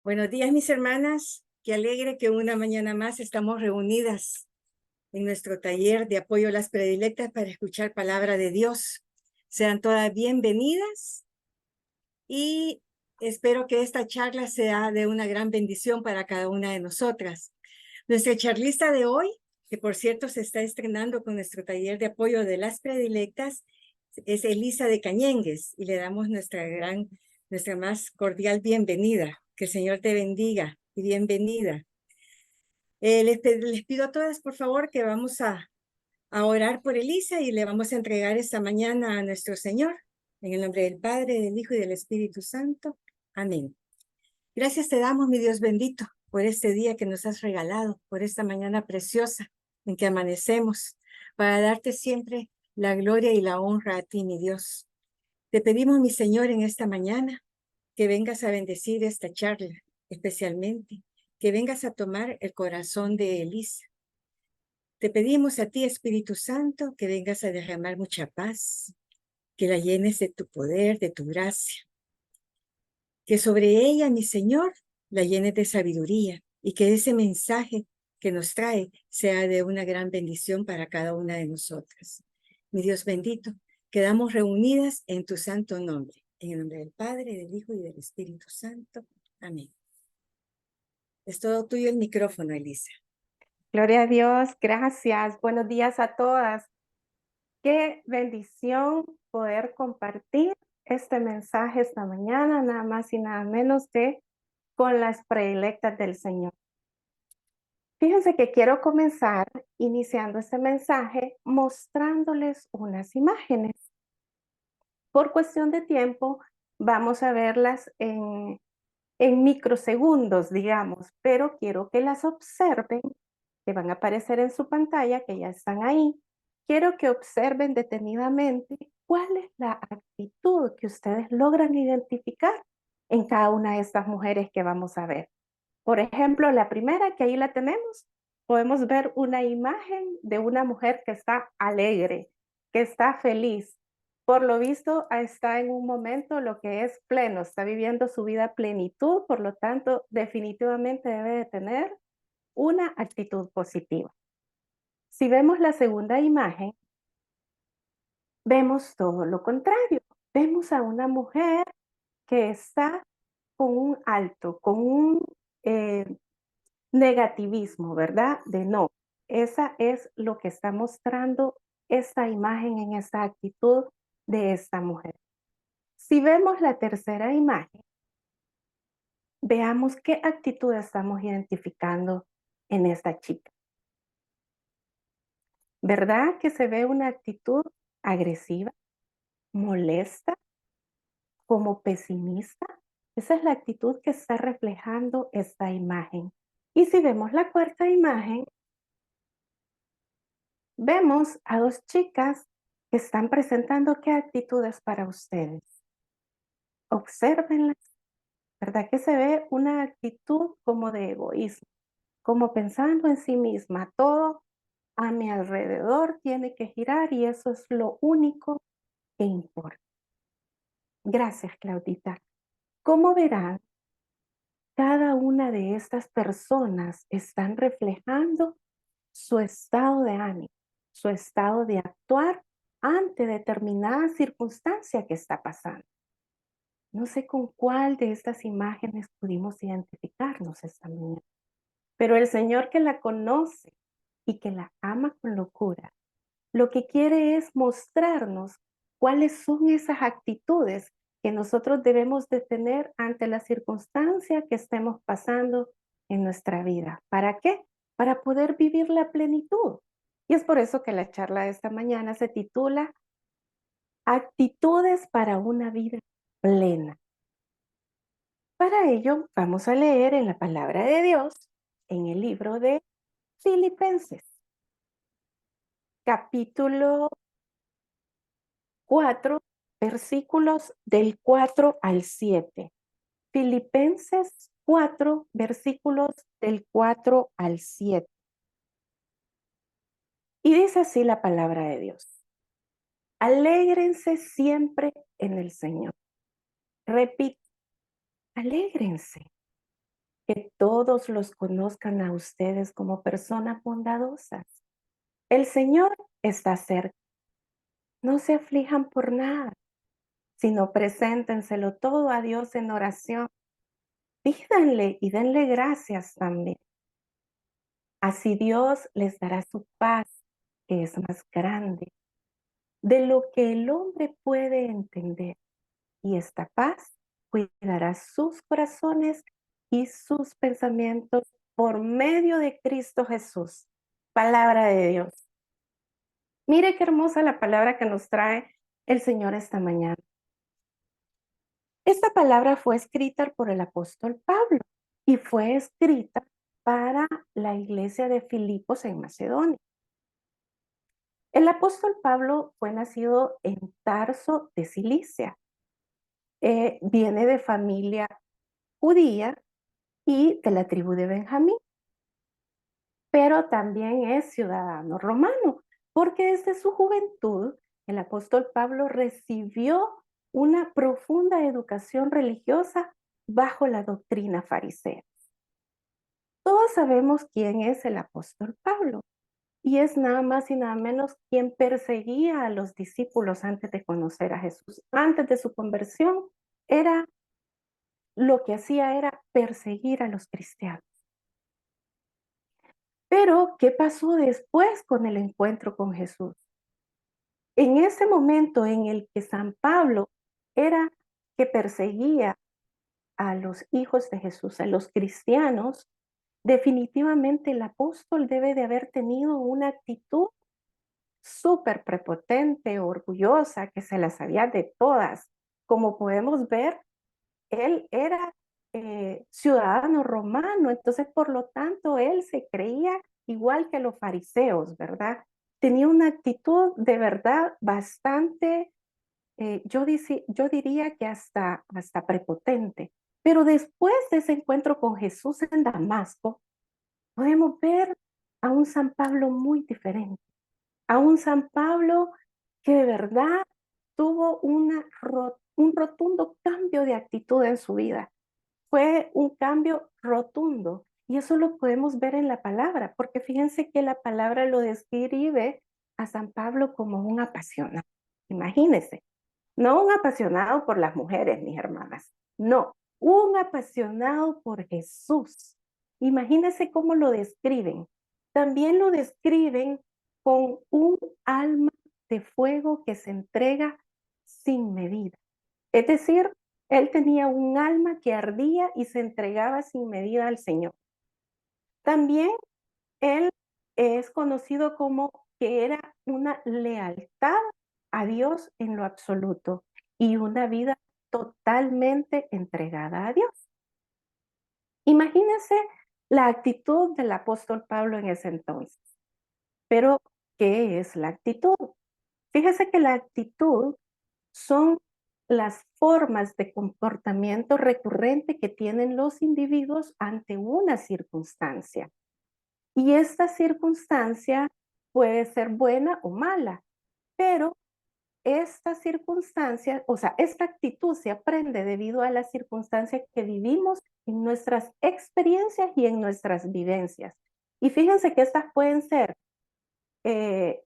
Buenos días, mis hermanas. Qué alegre que una mañana más estamos reunidas en nuestro taller de apoyo a las predilectas para escuchar palabra de Dios. Sean todas bienvenidas y espero que esta charla sea de una gran bendición para cada una de nosotras. Nuestra charlista de hoy, que por cierto se está estrenando con nuestro taller de apoyo de las predilectas, es Elisa de Cañengues y le damos nuestra más cordial bienvenida. Que el Señor te bendiga y bienvenida. Les pido a todas, por favor, que vamos a orar por Elisa y le vamos a entregar esta mañana a nuestro Señor. En el nombre del Padre, del Hijo y del Espíritu Santo. Amén. Gracias te damos, mi Dios bendito, por este día que nos has regalado, por esta mañana preciosa en que amanecemos, para darte siempre la gloria y la honra a ti, mi Dios. Te pedimos, mi Señor, en esta mañana, que vengas a bendecir esta charla, especialmente, que vengas a tomar el corazón de Elisa. Te pedimos a ti, Espíritu Santo, que vengas a derramar mucha paz, que la llenes de tu poder, de tu gracia, que sobre ella, mi Señor, la llenes de sabiduría y que ese mensaje que nos trae sea de una gran bendición para cada una de nosotras. Mi Dios bendito, quedamos reunidas en tu santo nombre, en el nombre del Padre, del Hijo y del Espíritu Santo. Amén. Es todo tuyo el micrófono, Elisa. Gloria a Dios, gracias. Buenos días a todas. Qué bendición poder compartir este mensaje esta mañana, nada más y nada menos que con las predilectas del Señor. Fíjense que quiero comenzar iniciando este mensaje mostrándoles unas imágenes. Por cuestión de tiempo, vamos a verlas en microsegundos, digamos, pero quiero que las observen, que van a aparecer en su pantalla, que ya están ahí. Quiero que observen detenidamente cuál es la actitud que ustedes logran identificar en cada una de estas mujeres que vamos a ver. Por ejemplo, la primera que ahí la tenemos, podemos ver una imagen de una mujer que está alegre, que está feliz. Por lo visto, está en un momento lo que es pleno, está viviendo su vida a plenitud, por lo tanto, definitivamente debe de tener una actitud positiva. Si vemos la segunda imagen, vemos todo lo contrario. Vemos a una mujer que está con un alto, con un eh, negativismo, ¿verdad? De no. Esa es lo que está mostrando esta imagen en esta actitud de esta mujer. Si vemos la tercera imagen, veamos qué actitud estamos identificando en esta chica. ¿Verdad que se ve una actitud agresiva, molesta, como pesimista? Esa es la actitud que está reflejando esta imagen. Y si vemos la cuarta imagen, vemos a dos chicas que están presentando qué actitudes para ustedes. Obsérvenlas, ¿verdad? Que se ve una actitud como de egoísmo, como pensando en sí misma. Todo a mi alrededor tiene que girar y eso es lo único que importa. Gracias, Claudita. Como verán, cada una de estas personas están reflejando su estado de ánimo, su estado de actuar ante determinada circunstancia que está pasando. No sé con cuál de estas imágenes pudimos identificarnos esta mañana, pero el Señor que la conoce y que la ama con locura, lo que quiere es mostrarnos cuáles son esas actitudes que nosotros debemos de tener ante la circunstancia que estemos pasando en nuestra vida. ¿Para qué? Para poder vivir la plenitud. Y es por eso que la charla de esta mañana se titula Actitudes para una vida plena. Para ello, vamos a leer en la palabra de Dios, en el libro de Filipenses, capítulo 4, versículos del 4 al 7. Filipenses 4, versículos del 4 al 7. Y dice así la palabra de Dios. Alégrense siempre en el Señor. Repito, alégrense. que todos los conozcan a ustedes como personas bondadosas. El Señor está cerca. No se aflijan por nada, sino preséntenselo todo a Dios en oración. Pídanle y denle gracias también. Así Dios les dará su paz, que es más grande de lo que el hombre puede entender. Y esta paz cuidará sus corazones y sus pensamientos por medio de Cristo Jesús. Palabra de Dios. Mire qué hermosa la palabra que nos trae el Señor esta mañana. Esta palabra fue escrita por el apóstol Pablo y fue escrita para la iglesia de Filipos en Macedonia. El apóstol Pablo fue nacido en Tarso de Cilicia. Viene de familia judía y de la tribu de Benjamín, pero también es ciudadano romano, porque desde su juventud el apóstol Pablo recibió una profunda educación religiosa bajo la doctrina farisea. Todos sabemos quién es el apóstol Pablo, y es nada más y nada menos quien perseguía a los discípulos antes de conocer a Jesús. Antes de su conversión, lo que hacía era perseguir a los cristianos. Pero, ¿qué pasó después con el encuentro con Jesús? En ese momento en el que San Pablo era que perseguía a los hijos de Jesús, a los cristianos, definitivamente el apóstol debe de haber tenido una actitud súper prepotente, orgullosa, que se la sabía de todas. Como podemos ver, él era ciudadano romano, entonces por lo tanto él se creía igual que los fariseos, ¿verdad? Tenía una actitud de verdad bastante, yo diría que hasta prepotente. Pero después de ese encuentro con Jesús en Damasco, podemos ver a un San Pablo muy diferente, a un San Pablo que de verdad tuvo un rotundo cambio de actitud en su vida. Fue un cambio rotundo y eso lo podemos ver en la palabra, porque fíjense que la palabra lo describe a San Pablo como un apasionado. Imagínense, no un apasionado por las mujeres, mis hermanas, no, un apasionado por Jesús. Imagínense cómo lo describen. También lo describen con un alma de fuego que se entrega sin medida. Es decir, él tenía un alma que ardía y se entregaba sin medida al Señor. También él es conocido como que era una lealtad a Dios en lo absoluto y una vida totalmente entregada a Dios. Imagínense la actitud del apóstol Pablo en ese entonces. Pero, ¿qué es la actitud? Fíjese que la actitud son las formas de comportamiento recurrente que tienen los individuos ante una circunstancia. Y esta circunstancia puede ser buena o mala, pero esta circunstancia, o sea, esta actitud se aprende debido a las circunstancias que vivimos en nuestras experiencias y en nuestras vivencias. Y fíjense que estas pueden ser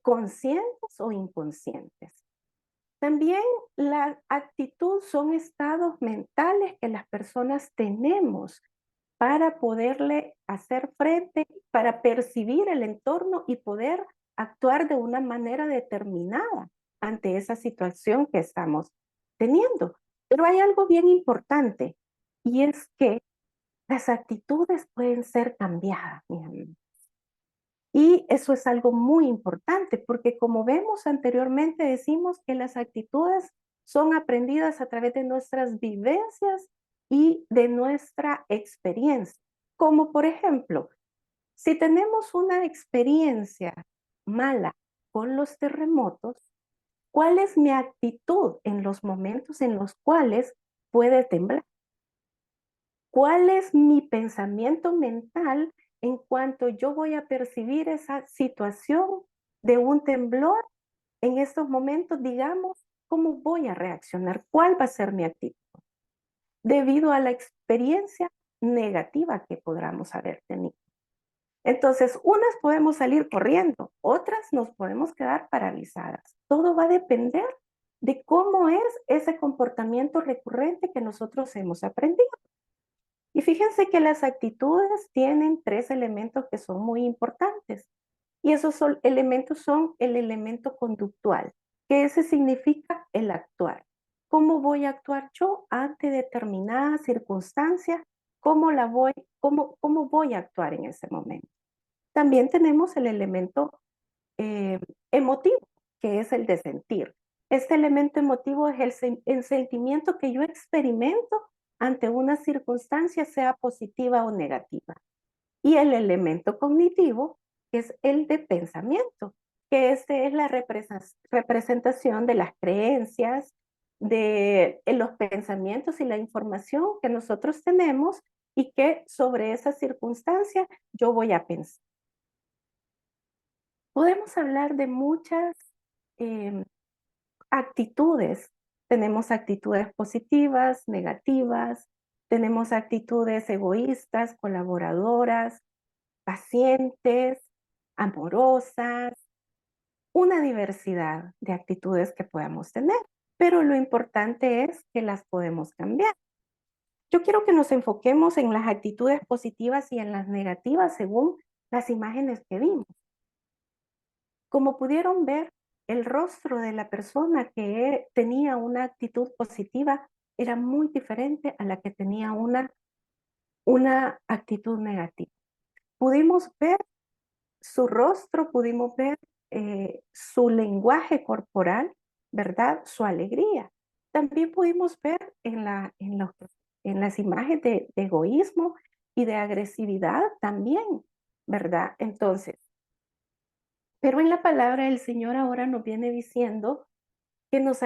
conscientes o inconscientes. También la actitud son estados mentales que las personas tenemos para poderle hacer frente, para percibir el entorno y poder actuar de una manera determinada ante esa situación que estamos teniendo. Pero hay algo bien importante y es que las actitudes pueden ser cambiadas, mi amigo. Y eso es algo muy importante porque como vemos anteriormente, decimos que las actitudes son aprendidas a través de nuestras vivencias y de nuestra experiencia. Como por ejemplo, si tenemos una experiencia mala con los terremotos, ¿cuál es mi actitud en los momentos en los cuales puede temblar? ¿Cuál es mi pensamiento mental en cuanto yo voy a percibir esa situación de un temblor? En estos momentos, digamos, ¿cómo voy a reaccionar? ¿Cuál va a ser mi actitud? Debido a la experiencia negativa que podamos haber tenido. Entonces, unas podemos salir corriendo, otras nos podemos quedar paralizadas. Todo va a depender de cómo es ese comportamiento recurrente que nosotros hemos aprendido. Y fíjense que las actitudes tienen 3 elementos que son muy importantes. Y esos elementos son el elemento conductual, que ese significa el actuar. ¿Cómo voy a actuar yo ante determinada circunstancia? ¿Cómo voy a actuar en ese momento? También tenemos el elemento eh, emotivo, que es el de sentir. Este elemento emotivo es el sentimiento que yo experimento ante una circunstancia, sea positiva o negativa. Y el elemento cognitivo, que es el de pensamiento, que este es la representación de las creencias, de los pensamientos y la información que nosotros tenemos y que sobre esa circunstancia yo voy a pensar. Podemos hablar de muchas em, actitudes. Tenemos actitudes positivas, negativas, tenemos actitudes egoístas, colaboradoras, pacientes, amorosas, una diversidad de actitudes que podamos tener, pero lo importante es que las podemos cambiar. Yo quiero que nos enfoquemos en las actitudes positivas y en las negativas según las imágenes que vimos. Como pudieron ver, el rostro de la persona que tenía una actitud positiva era muy diferente a la que tenía una actitud negativa. Pudimos ver su rostro, pudimos ver su lenguaje corporal, ¿verdad? Su alegría. También pudimos ver en las imágenes de egoísmo y de agresividad también, ¿verdad? Entonces, pero en la palabra del Señor ahora nos viene diciendo que nos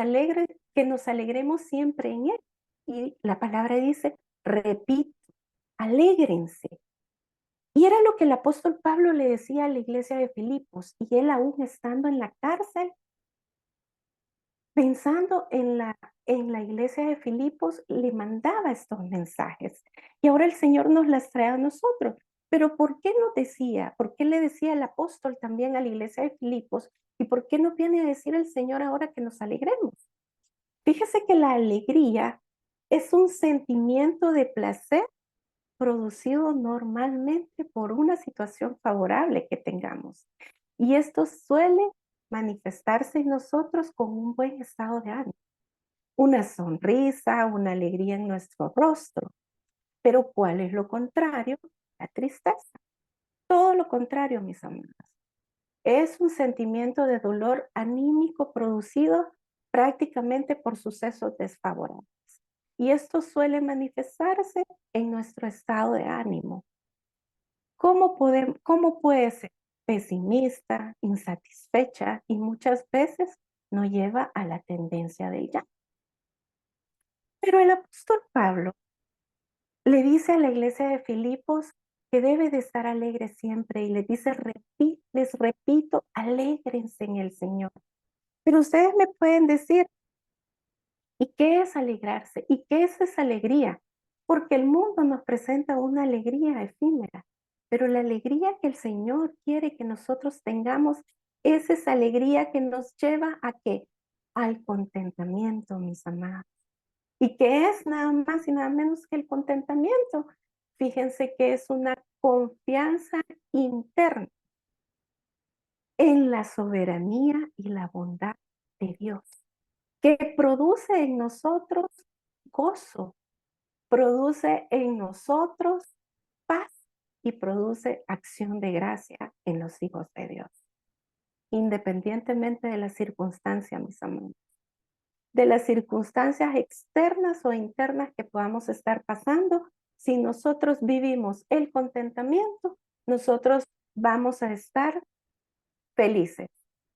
alegremos siempre en Él. Y la palabra dice, repito, alégrense. Y era lo que el apóstol Pablo le decía a la iglesia de Filipos, y él aún estando en la cárcel, pensando en la iglesia de Filipos, le mandaba estos mensajes. Y ahora el Señor nos las trae a nosotros. Pero ¿por qué nos decía? ¿Por qué le decía el apóstol también a la iglesia de Filipos? ¿Y por qué nos viene a decir el Señor ahora que nos alegremos? Fíjese que la alegría es un sentimiento de placer producido normalmente por una situación favorable que tengamos. Y esto suele manifestarse en nosotros con un buen estado de ánimo, una sonrisa, una alegría en nuestro rostro. Pero ¿cuál es lo contrario? La tristeza. Todo lo contrario, mis amados. Es un sentimiento de dolor anímico producido prácticamente por sucesos desfavorables. Y esto suele manifestarse en nuestro estado de ánimo. ¿Cómo puede ser pesimista, insatisfecha y muchas veces nos lleva a la tendencia del llanto? Pero el apóstol Pablo le dice a la iglesia de Filipos que debe de estar alegre siempre y les dice, les repito, alégrense en el Señor. Pero ustedes me pueden decir, ¿y qué es alegrarse? ¿Y qué es esa alegría? Porque el mundo nos presenta una alegría efímera, pero la alegría que el Señor quiere que nosotros tengamos es esa alegría que nos lleva a qué? Al contentamiento, mis amados. ¿Y qué es nada más y nada menos que el contentamiento? Fíjense que es una confianza interna en la soberanía y la bondad de Dios, que produce en nosotros gozo, produce en nosotros paz y produce acción de gracia en los hijos de Dios, independientemente de la circunstancia, mis amigos, de las circunstancias externas o internas que podamos estar pasando. Si nosotros vivimos el contentamiento, nosotros vamos a estar felices.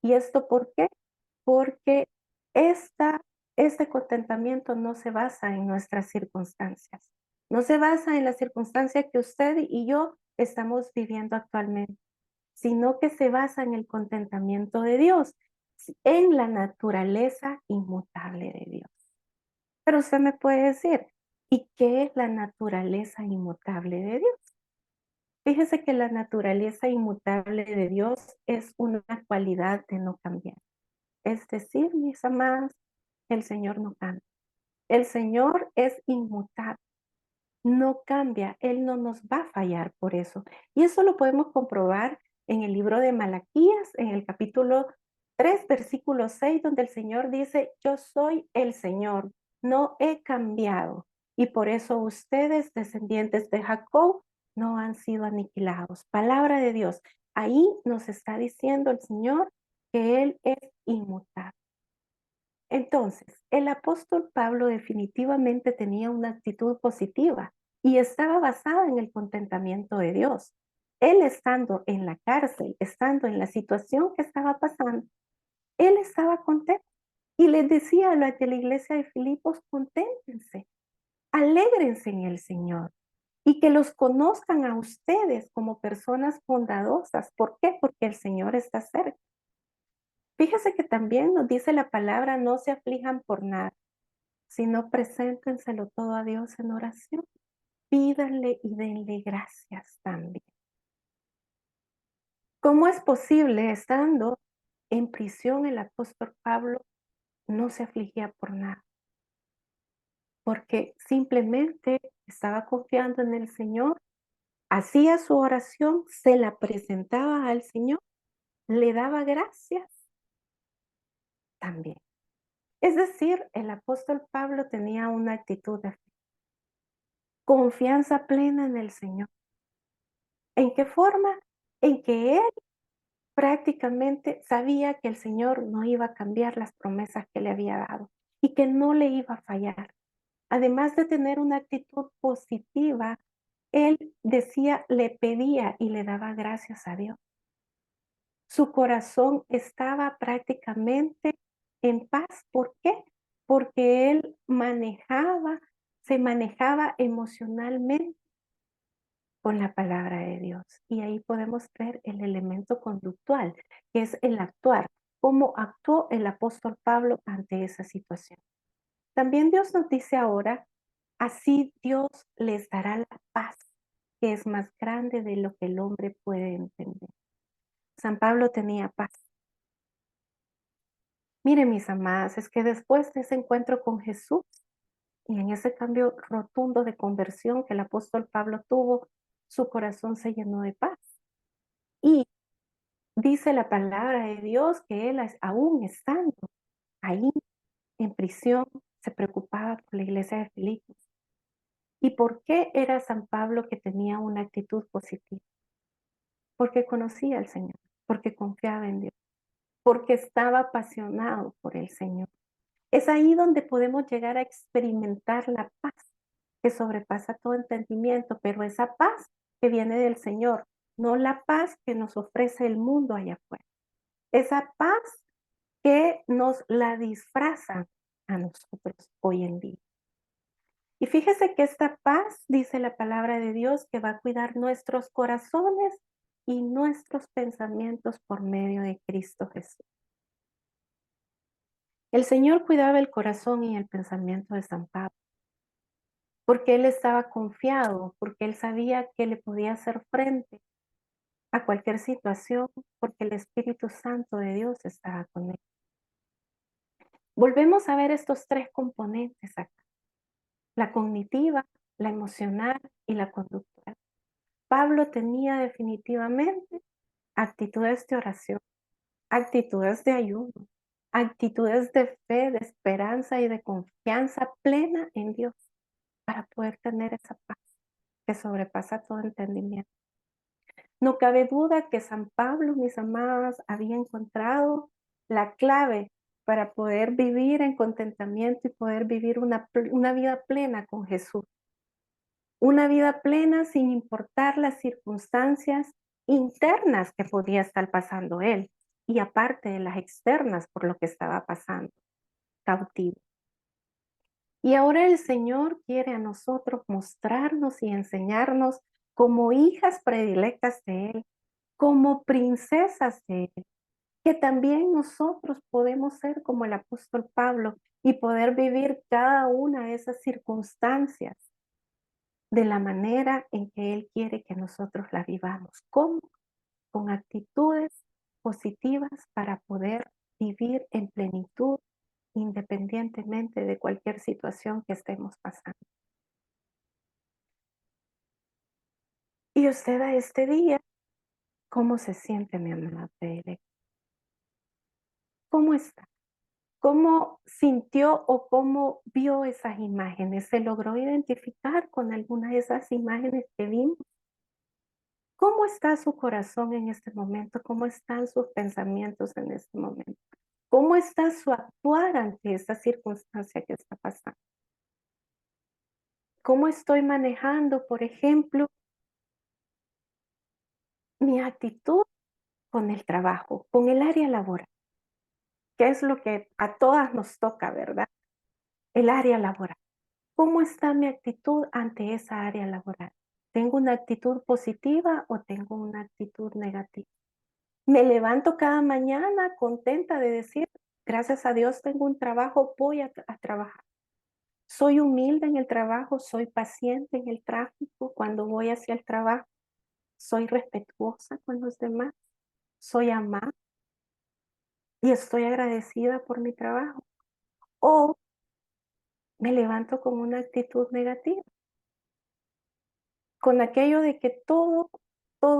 ¿Y esto por qué? Porque este contentamiento no se basa en nuestras circunstancias, no se basa en la circunstancia que usted y yo estamos viviendo actualmente, sino que se basa en el contentamiento de Dios, en la naturaleza inmutable de Dios. Pero usted me puede decir, ¿Y qué es la naturaleza inmutable de Dios? Fíjese que la naturaleza inmutable de Dios es una cualidad de no cambiar. Es decir, mis amadas, el Señor no cambia. El Señor es inmutable, no cambia, Él no nos va a fallar por eso. Y eso lo podemos comprobar en el libro de Malaquías, en el capítulo 3, versículo 6, donde el Señor dice, yo soy el Señor, no he cambiado. Y por eso ustedes, descendientes de Jacob, no han sido aniquilados. Palabra de Dios. Ahí nos está diciendo el Señor que Él es inmutable. Entonces, el apóstol Pablo definitivamente tenía una actitud positiva y estaba basada en el contentamiento de Dios. Él estando en la cárcel, estando en la situación que estaba pasando, él estaba contento y les decía a la de la iglesia de Filipos, conténtense, alégrense en el Señor y que los conozcan a ustedes como personas bondadosas. ¿Por qué? Porque el Señor está cerca. Fíjese que también nos dice la palabra, no se aflijan por nada, sino preséntenselo todo a Dios en oración. Pídanle y denle gracias también. ¿Cómo es posible, estando en prisión, el apóstol Pablo no se afligía por nada? Porque simplemente estaba confiando en el Señor, hacía su oración, se la presentaba al Señor, le daba gracias también. Es decir, el apóstol Pablo tenía una actitud de confianza plena en el Señor. ¿En qué forma? En que él prácticamente sabía que el Señor no iba a cambiar las promesas que le había dado y que no le iba a fallar. Además de tener una actitud positiva, él decía, le pedía y le daba gracias a Dios. Su corazón estaba prácticamente en paz. ¿Por qué? Porque él se manejaba emocionalmente con la palabra de Dios. Y ahí podemos ver el elemento conductual, que es el actuar, cómo actuó el apóstol Pablo ante esa situación. También Dios nos dice ahora, así Dios les dará la paz, que es más grande de lo que el hombre puede entender. San Pablo tenía paz. Miren, mis amadas, es que después de ese encuentro con Jesús y en ese cambio rotundo de conversión que el apóstol Pablo tuvo, su corazón se llenó de paz. Y dice la palabra de Dios que él aún estando ahí en prisión se preocupaba por la iglesia de Filipos. ¿Y por qué era San Pablo que tenía una actitud positiva? Porque conocía al Señor, porque confiaba en Dios, porque estaba apasionado por el Señor. Es ahí donde podemos llegar a experimentar la paz que sobrepasa todo entendimiento, pero esa paz que viene del Señor, no la paz que nos ofrece el mundo allá afuera. Esa paz que nos la disfrazan a nosotros hoy en día. Y fíjese que esta paz, dice la palabra de Dios, que va a cuidar nuestros corazones y nuestros pensamientos por medio de Cristo Jesús. El Señor cuidaba el corazón y el pensamiento de San Pablo, porque él estaba confiado, porque él sabía que le podía hacer frente a cualquier situación, porque el Espíritu Santo de Dios estaba con él. Volvemos a ver estos tres componentes acá: la cognitiva, la emocional y la conductual. Pablo tenía definitivamente actitudes de oración, actitudes de ayuno, actitudes de fe, de esperanza y de confianza plena en Dios para poder tener esa paz que sobrepasa todo entendimiento. No cabe duda que San Pablo, mis amadas, había encontrado la clave para poder vivir en contentamiento y poder vivir una vida plena con Jesús. Una vida plena sin importar las circunstancias internas que podía estar pasando él y aparte de las externas por lo que estaba pasando, cautivo. Y ahora el Señor quiere a nosotros mostrarnos y enseñarnos como hijas predilectas de Él, como princesas de Él, que también nosotros podemos ser como el apóstol Pablo y poder vivir cada una de esas circunstancias de la manera en que Él quiere que nosotros la vivamos. ¿Cómo? Con actitudes positivas para poder vivir en plenitud independientemente de cualquier situación que estemos pasando. Y usted a este día, ¿cómo se siente, mi amada predilecta? ¿Cómo está? ¿Cómo sintió o cómo vio esas imágenes? ¿Se logró identificar con alguna de esas imágenes que vimos? ¿Cómo está su corazón en este momento? ¿Cómo están sus pensamientos en este momento? ¿Cómo está su actuar ante esta circunstancia que está pasando? ¿Cómo estoy manejando, por ejemplo, mi actitud con el trabajo, con el área laboral? ¿Qué es lo que a todas nos toca, verdad? El área laboral. ¿Cómo está mi actitud ante esa área laboral? ¿Tengo una actitud positiva o tengo una actitud negativa? Me levanto cada mañana contenta de decir, gracias a Dios tengo un trabajo, voy a trabajar. Soy humilde en el trabajo, soy paciente en el tráfico cuando voy hacia el trabajo, soy respetuosa con los demás, soy amada y estoy agradecida por mi trabajo. O me levanto con una actitud negativa, con aquello de que todo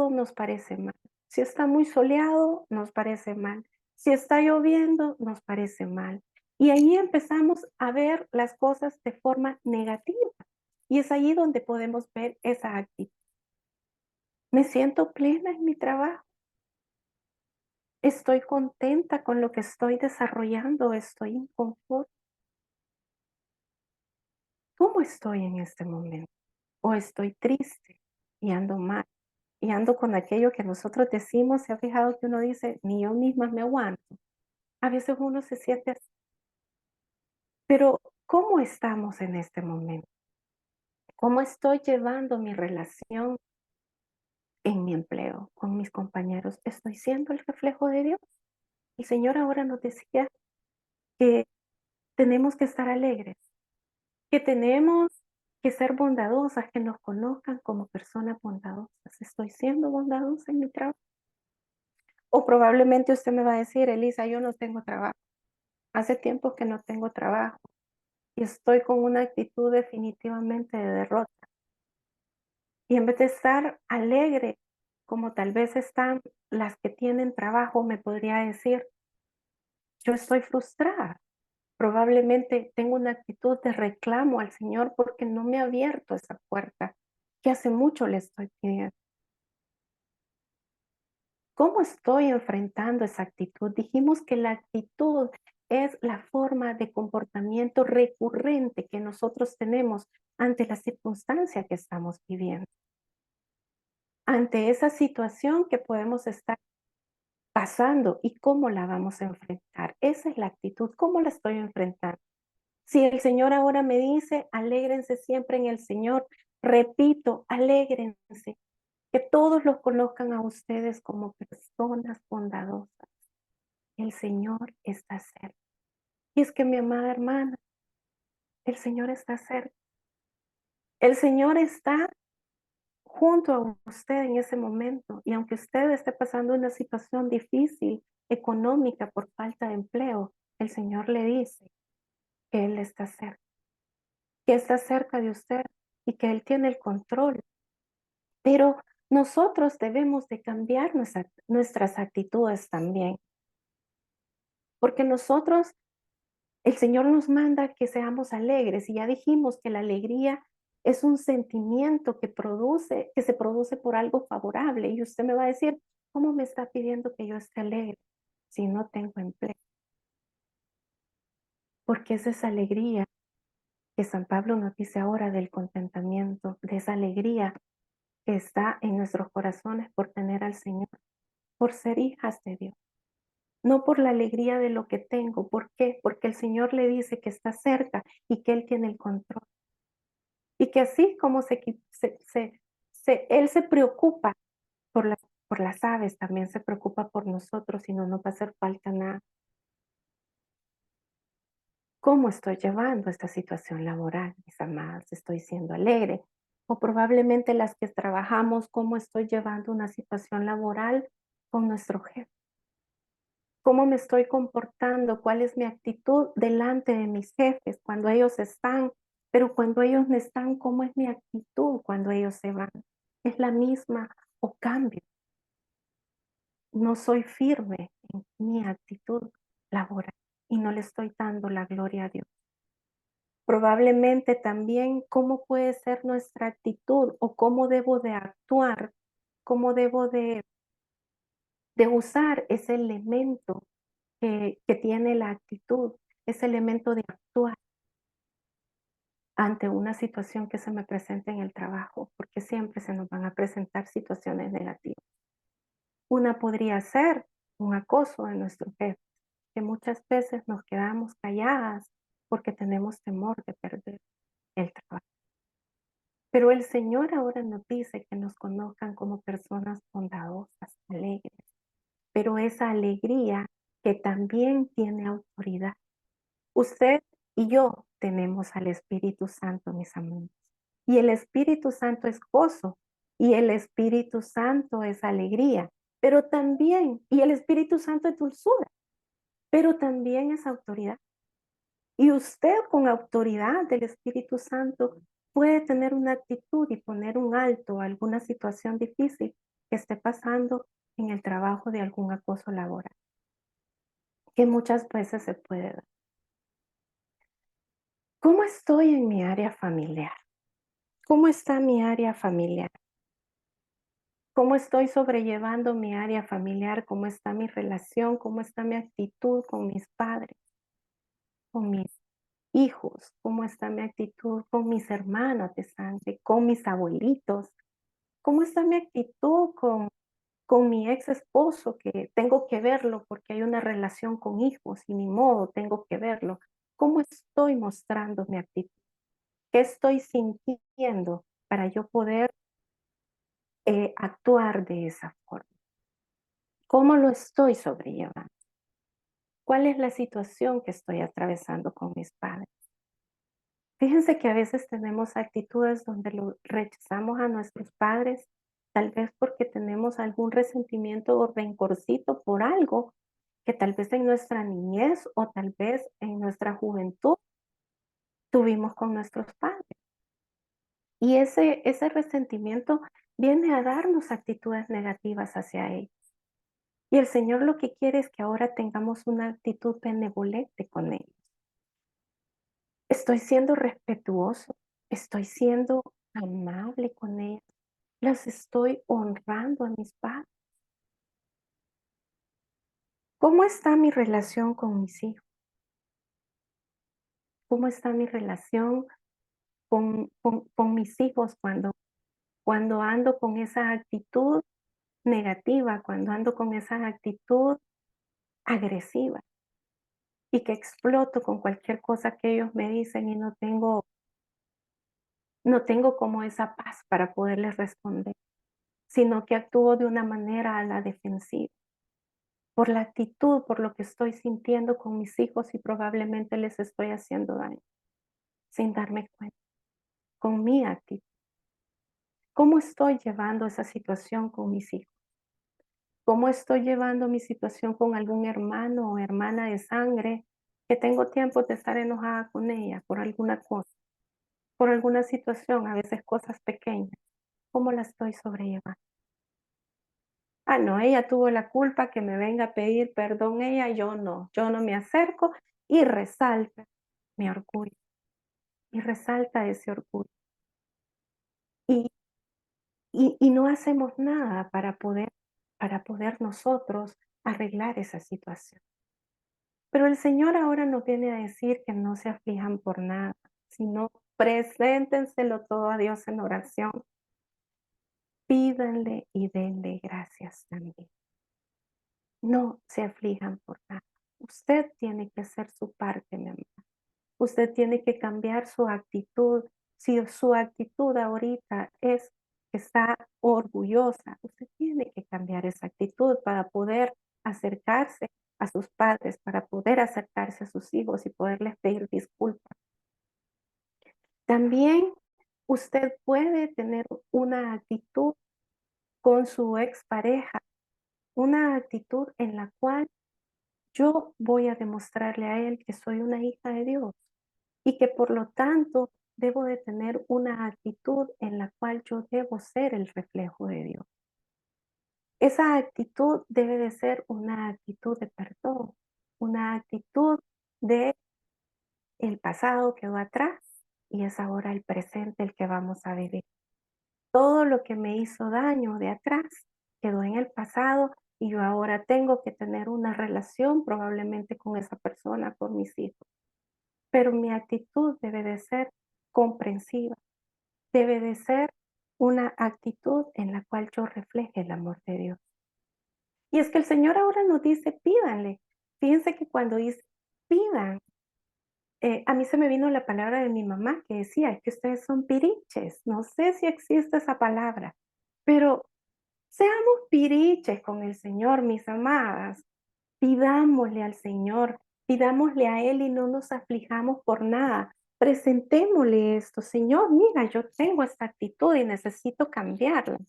nos parece mal. Si está muy soleado, nos parece mal. Si está lloviendo, nos parece mal. Y ahí empezamos a ver las cosas de forma negativa. Y es ahí donde podemos ver esa actitud. Me siento plena en mi trabajo. Estoy contenta con lo que estoy desarrollando. Estoy en confort. ¿Cómo estoy en este momento? ¿O estoy triste y ando mal? Y ando con aquello que nosotros decimos, se ha fijado que uno dice, ni yo misma me aguanto. A veces uno se siente así. Pero, ¿cómo estamos en este momento? ¿Cómo estoy llevando mi relación en mi empleo con mis compañeros? ¿Estoy siendo el reflejo de Dios? El Señor ahora nos decía que tenemos que estar alegres, que tenemos que ser bondadosas, que nos conozcan como personas bondadosas. ¿Estoy siendo bondadosa en mi trabajo? O probablemente usted me va a decir, Elisa, yo no tengo trabajo. Hace tiempo que no tengo trabajo y estoy con una actitud definitivamente de derrota. Y en vez de estar alegre, como tal vez están las que tienen trabajo, me podría decir, yo estoy frustrada. Probablemente tengo una actitud de reclamo al Señor porque no me ha abierto esa puerta que hace mucho le estoy pidiendo. ¿Cómo estoy enfrentando esa actitud? Dijimos que la actitud es la forma de comportamiento recurrente que nosotros tenemos ante la circunstancia que estamos viviendo, ante esa situación que podemos estar pasando y cómo la vamos a enfrentar. Esa es la actitud, ¿cómo la estoy enfrentando? Si el Señor ahora me dice, alégrense siempre en el Señor, repito, alégrense, que todos los conozcan a ustedes como personas bondadosas. El Señor está cerca. Y es que mi amada hermana, el Señor está cerca. El Señor está junto a usted en ese momento. Y aunque usted esté pasando una situación difícil, económica, por falta de empleo, el Señor le dice que Él está cerca, que está cerca de usted y que Él tiene el control. Pero nosotros debemos de cambiar nuestras actitudes también, porque nosotros, el Señor nos manda que seamos alegres y ya dijimos que la alegría es un sentimiento que se produce por algo favorable. Y usted me va a decir, ¿cómo me está pidiendo que yo esté alegre si no tengo empleo? Porque es esa alegría que San Pablo nos dice ahora del contentamiento, de esa alegría que está en nuestros corazones por tener al Señor, por ser hijas de Dios. No por la alegría de lo que tengo. ¿Por qué? Porque el Señor le dice que está cerca y que Él tiene el control. Y que así como Él se preocupa por las por las aves, también se preocupa por nosotros y no nos va a hacer falta nada. ¿Cómo estoy llevando esta situación laboral, mis amadas? ¿Estoy siendo alegre? O probablemente las que trabajamos, ¿cómo estoy llevando una situación laboral con nuestro jefe? ¿Cómo me estoy comportando? ¿Cuál es mi actitud delante de mis jefes cuando ellos están? Pero cuando ellos no están, ¿cómo es mi actitud cuando ellos se van? ¿Es la misma o cambio? No soy firme en mi actitud laboral y no le estoy dando la gloria a Dios. Probablemente también cómo puede ser nuestra actitud o cómo debo de actuar, cómo debo de usar ese elemento que tiene la actitud, ese elemento de actuar ante una situación que se me presenta en el trabajo, porque siempre se nos van a presentar situaciones negativas. Una podría ser un acoso de nuestro jefe, que muchas veces nos quedamos calladas porque tenemos temor de perder el trabajo. Pero el Señor ahora nos dice que nos conozcan como personas bondadosas, alegres, pero esa alegría que también tiene autoridad. Usted y yo tenemos al Espíritu Santo, mis amigos. Y el Espíritu Santo es gozo y el Espíritu Santo es alegría, pero también, y el Espíritu Santo es dulzura, pero también es autoridad. Y usted con autoridad del Espíritu Santo puede tener una actitud y poner un alto a alguna situación difícil que esté pasando en el trabajo de algún acoso laboral, que muchas veces se puede dar. ¿Cómo estoy en mi área familiar? ¿Cómo está mi área familiar? ¿Cómo estoy sobrellevando mi área familiar? ¿Cómo está mi relación? ¿Cómo está mi actitud con mis padres, con mis hijos? ¿Cómo está mi actitud con mis hermanos de sangre, con mis abuelitos? ¿Cómo está mi actitud con mi ex esposo que tengo que verlo porque hay una relación con hijos y ni modo, tengo que verlo? ¿Cómo estoy mostrando mi actitud? ¿Qué estoy sintiendo para yo poder actuar de esa forma? ¿Cómo lo estoy sobrellevando? ¿Cuál es la situación que estoy atravesando con mis padres? Fíjense que a veces tenemos actitudes donde lo rechazamos a nuestros padres, tal vez porque tenemos algún resentimiento o rencorcito por algo que tal vez en nuestra niñez o tal vez en nuestra juventud tuvimos con nuestros padres. Y ese resentimiento viene a darnos actitudes negativas hacia ellos. Y el Señor lo que quiere es que ahora tengamos una actitud benevolente con ellos. Estoy siendo respetuoso, estoy siendo amable con ellos, las estoy honrando a mis padres. ¿Cómo está mi relación con mis hijos? ¿Cómo está mi relación con mis hijos cuando ando con esa actitud negativa, cuando ando con esa actitud agresiva y que exploto con cualquier cosa que ellos me dicen y no tengo como esa paz para poderles responder, sino que actúo de una manera a la defensiva, por la actitud, por lo que estoy sintiendo con mis hijos y probablemente les estoy haciendo daño, sin darme cuenta, con mi actitud. ¿Cómo estoy llevando esa situación con mis hijos? ¿Cómo estoy llevando mi situación con algún hermano o hermana de sangre que tengo tiempo de estar enojada con ella por alguna cosa, por alguna situación, a veces cosas pequeñas? ¿Cómo la estoy sobrellevando? Ah, no, ella tuvo la culpa, que me venga a pedir perdón ella, yo no me acerco y resalta mi orgullo, y resalta ese orgullo. Y, y no hacemos nada para poder nosotros arreglar esa situación. Pero el Señor ahora nos viene a decir que no se aflijan por nada, sino preséntenselo todo a Dios en oración. Pídanle y denle gracias también. No se aflijan por nada. Usted tiene que hacer su parte, mi amor. Usted tiene que cambiar su actitud. Si su actitud ahorita es que está orgullosa, usted tiene que cambiar esa actitud para poder acercarse a sus padres, para poder acercarse a sus hijos y poderles pedir disculpas. También usted puede tener una actitud con su expareja, una actitud en la cual yo voy a demostrarle a él que soy una hija de Dios y que por lo tanto debo de tener una actitud en la cual yo debo ser el reflejo de Dios. Esa actitud debe de ser una actitud de perdón, una actitud de el pasado quedó atrás y es ahora el presente el que vamos a vivir. Todo lo que me hizo daño de atrás quedó en el pasado y yo ahora tengo que tener una relación probablemente con esa persona, con mis hijos. Pero mi actitud debe de ser comprensiva, debe de ser una actitud en la cual yo refleje el amor de Dios. Y es que el Señor ahora nos dice, pídanle. Fíjense que cuando dice, pidan, a mí se me vino la palabra de mi mamá que decía que ustedes son piriches. No sé si existe esa palabra, pero seamos piriches con el Señor, mis amadas. Pidámosle al Señor, pidámosle a Él y no nos aflijamos por nada. Presentémosle esto, Señor, mira, yo tengo esta actitud y necesito cambiarla.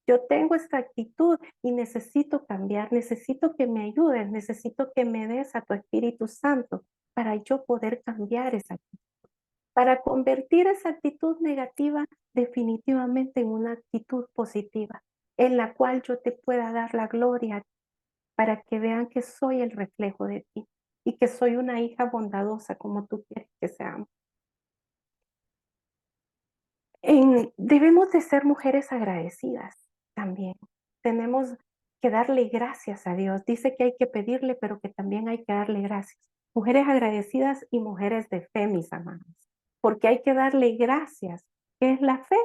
Yo tengo esta actitud y necesito cambiar, necesito que me ayudes, necesito que me des a tu Espíritu Santo para yo poder cambiar esa actitud, para convertir esa actitud negativa definitivamente en una actitud positiva, en la cual yo te pueda dar la gloria para que vean que soy el reflejo de ti y que soy una hija bondadosa como tú quieres que seamos. Debemos de ser mujeres agradecidas también. Tenemos que darle gracias a Dios. Dice que hay que pedirle, pero que también hay que darle gracias. Mujeres agradecidas y mujeres de fe, mis amados, porque hay que darle gracias. ¿Qué es la fe?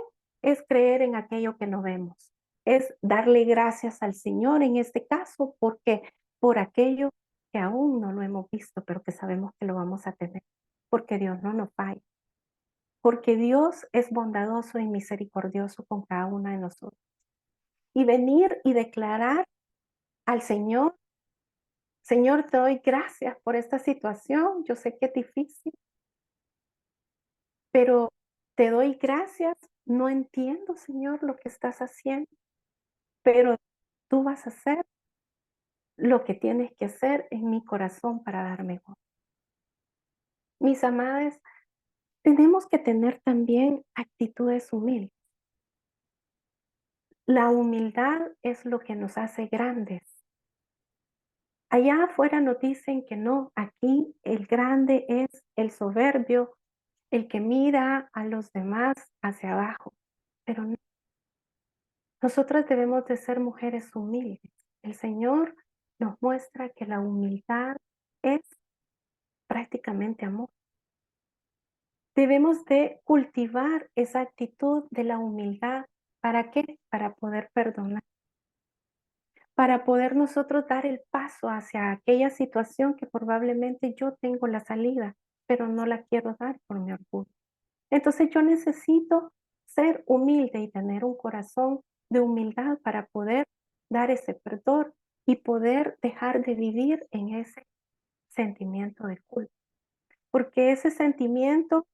Es creer en aquello que no vemos. Es darle gracias al Señor en este caso, porque por aquello que aún no lo hemos visto, pero que sabemos que lo vamos a tener, porque Dios no nos falla, porque Dios es bondadoso y misericordioso con cada una de nosotros. Y venir y declarar al Señor, Señor, te doy gracias por esta situación, yo sé que es difícil, pero te doy gracias, no entiendo, Señor, lo que estás haciendo, pero tú vas a hacer lo que tienes que hacer en mi corazón para darme gozo. Mis amadas, tenemos que tener también actitudes humildes. La humildad es lo que nos hace grandes. Allá afuera nos dicen que no, aquí el grande es el soberbio, el que mira a los demás hacia abajo. Pero no, nosotras debemos de ser mujeres humildes. El Señor nos muestra que la humildad es prácticamente amor. Debemos de cultivar esa actitud de la humildad. ¿Para qué? Para poder perdonar, para poder nosotros dar el paso hacia aquella situación que probablemente yo tengo la salida, pero no la quiero dar por mi orgullo. Entonces yo necesito ser humilde y tener un corazón de humildad para poder dar ese perdón y poder dejar de vivir en ese sentimiento de culpa. Porque ese sentimiento,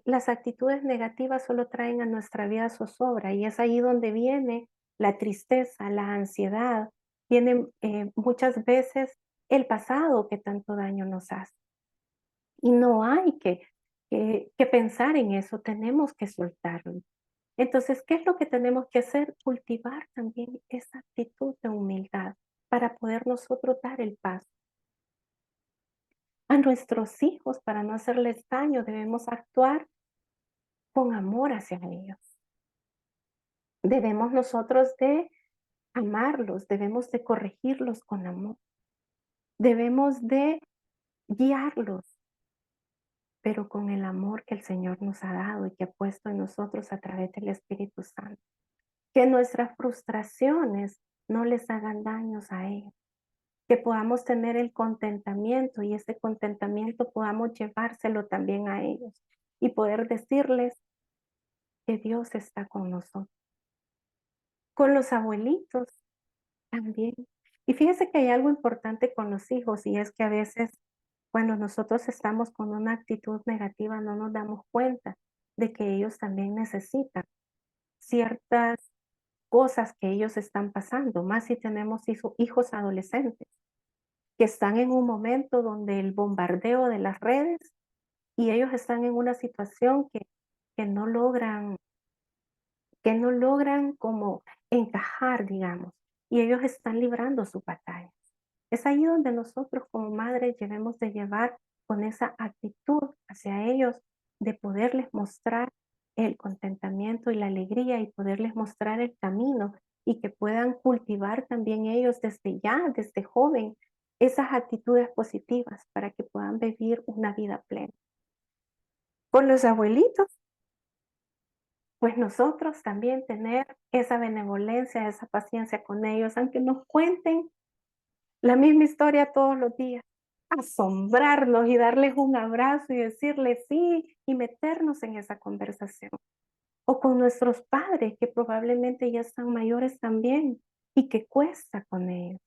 las actitudes negativas solo traen a nuestra vida zozobra y es ahí donde viene la tristeza, la ansiedad, viene muchas veces el pasado que tanto daño nos hace. Y no hay que pensar en eso, tenemos que soltarlo. Entonces, ¿qué es lo que tenemos que hacer? Cultivar también esa actitud de humildad para poder nosotros dar el paso. A nuestros hijos, para no hacerles daño, debemos actuar con amor hacia ellos. Debemos nosotros de amarlos, debemos de corregirlos con amor. Debemos de guiarlos, pero con el amor que el Señor nos ha dado y que ha puesto en nosotros a través del Espíritu Santo. Que nuestras frustraciones no les hagan daños a ellos. Que podamos tener el contentamiento y ese contentamiento podamos llevárselo también a ellos y poder decirles que Dios está con nosotros, con los abuelitos también. Y fíjese que hay algo importante con los hijos y es que a veces cuando nosotros estamos con una actitud negativa no nos damos cuenta de que ellos también necesitan ciertas cosas que ellos están pasando, más si tenemos hijos adolescentes que están en un momento donde el bombardeo de las redes y ellos están en una situación que no logran que no logran como encajar, digamos, y ellos están librando su batalla. Es ahí donde nosotros como madres debemos de llevar con esa actitud hacia ellos, de poderles mostrar el contentamiento y la alegría y poderles mostrar el camino y que puedan cultivar también ellos desde ya, desde joven, esas actitudes positivas para que puedan vivir una vida plena. Con los abuelitos, pues nosotros también tener esa benevolencia, esa paciencia con ellos, aunque nos cuenten la misma historia todos los días, asombrarnos y darles un abrazo y decirles sí y meternos en esa conversación. O con nuestros padres que probablemente ya están mayores también y que cuesta con ellos.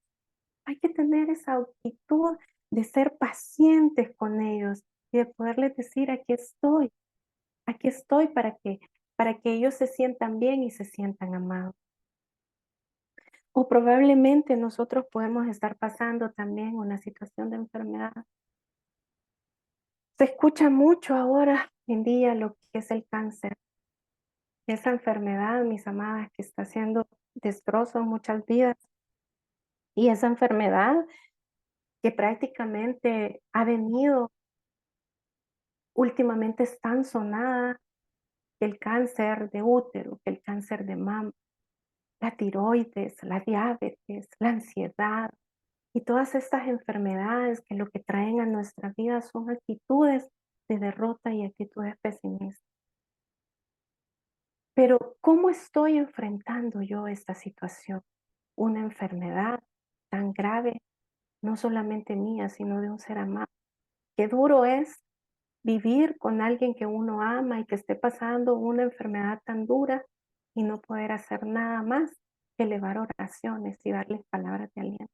Hay que tener esa actitud de ser pacientes con ellos y de poderles decir aquí estoy para que ellos se sientan bien y se sientan amados. O probablemente nosotros podemos estar pasando también una situación de enfermedad. Se escucha mucho ahora en día lo que es el cáncer. Esa enfermedad, mis amadas, que está haciendo destrozos en muchas vidas. Y esa enfermedad que prácticamente ha venido últimamente es tan sonada, que el cáncer de útero, que el cáncer de mama, la tiroides, la diabetes, la ansiedad, y todas estas enfermedades que lo que traen a nuestra vida son actitudes de derrota y actitudes pesimistas. Pero ¿cómo estoy enfrentando yo esta situación? Una enfermedad tan grave, no solamente mía, sino de un ser amado. Qué duro es vivir con alguien que uno ama y que esté pasando una enfermedad tan dura y no poder hacer nada más que elevar oraciones y darles palabras de aliento.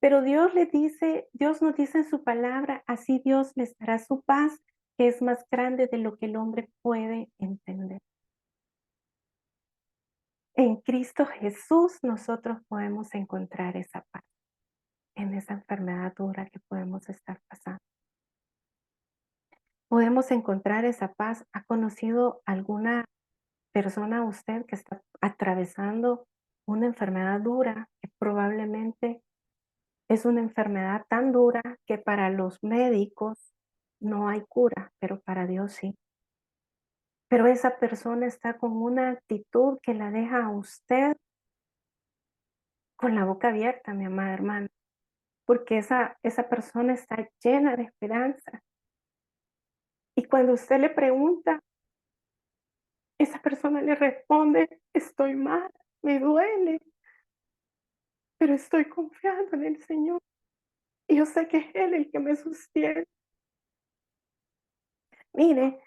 Pero Dios nos dice en su palabra, así Dios les dará su paz, que es más grande de lo que el hombre puede entender. En Cristo Jesús nosotros podemos encontrar esa paz en esa enfermedad dura que podemos estar pasando. Podemos encontrar esa paz. ¿Ha conocido alguna persona usted que está atravesando una enfermedad dura que probablemente es una enfermedad tan dura que para los médicos no hay cura, pero para Dios sí? Pero esa persona está con una actitud que la deja a usted con la boca abierta, mi amada hermana, porque esa persona está llena de esperanza. Y cuando usted le pregunta, esa persona le responde, estoy mal, me duele, pero estoy confiando en el Señor. Y yo sé que es Él el que me sostiene. Mire,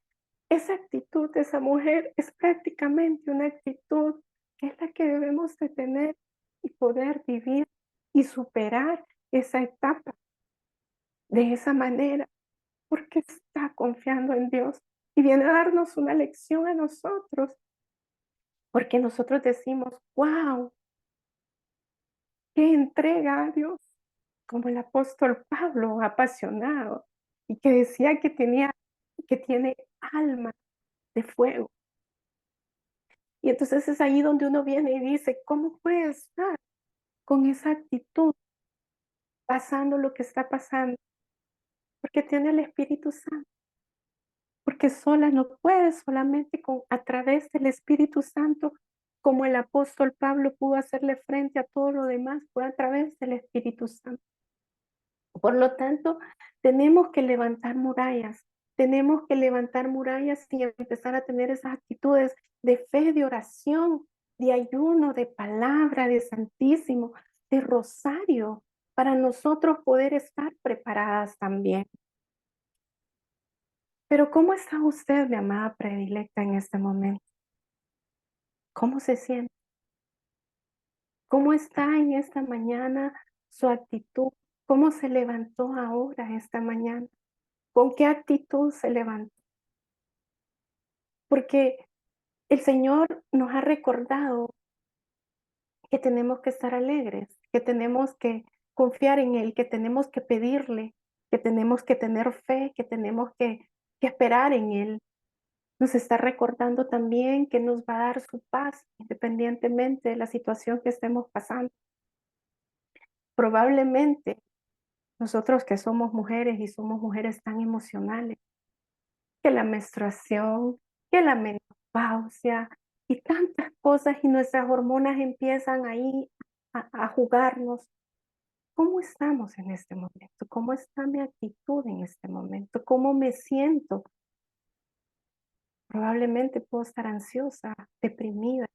esa actitud de esa mujer es prácticamente una actitud que es la que debemos de tener y poder vivir y superar esa etapa de esa manera, porque está confiando en Dios y viene a darnos una lección a nosotros, porque nosotros decimos, wow, qué entrega a Dios, como el apóstol Pablo, apasionado, y que decía que tiene alma de fuego. Y entonces es ahí donde uno viene y dice, ¿cómo puede estar con esa actitud pasando lo que está pasando? Porque tiene el Espíritu Santo, porque sola no puede, solamente a través del Espíritu Santo, como el apóstol Pablo pudo hacerle frente a todo lo demás, fue a través del Espíritu Santo. Por lo tanto, tenemos que levantar murallas y empezar a tener esas actitudes de fe, de oración, de ayuno, de palabra, de santísimo, de rosario, para nosotros poder estar preparadas también. Pero ¿cómo está usted, mi amada predilecta, en este momento? ¿Cómo se siente? ¿Cómo está en esta mañana su actitud? ¿Cómo se levantó ahora esta mañana? ¿Con qué actitud se levantó? Porque el Señor nos ha recordado que tenemos que estar alegres, que tenemos que confiar en Él, que tenemos que pedirle, que tenemos que tener fe, que tenemos que esperar en Él. Nos está recordando también que nos va a dar su paz independientemente de la situación que estemos pasando. Probablemente nosotros que somos mujeres y somos mujeres tan emocionales, que la menstruación, que la menopausia y tantas cosas y nuestras hormonas empiezan ahí a jugarnos. ¿Cómo estamos en este momento? ¿Cómo está mi actitud en este momento? ¿Cómo me siento? Probablemente puedo estar ansiosa, deprimida,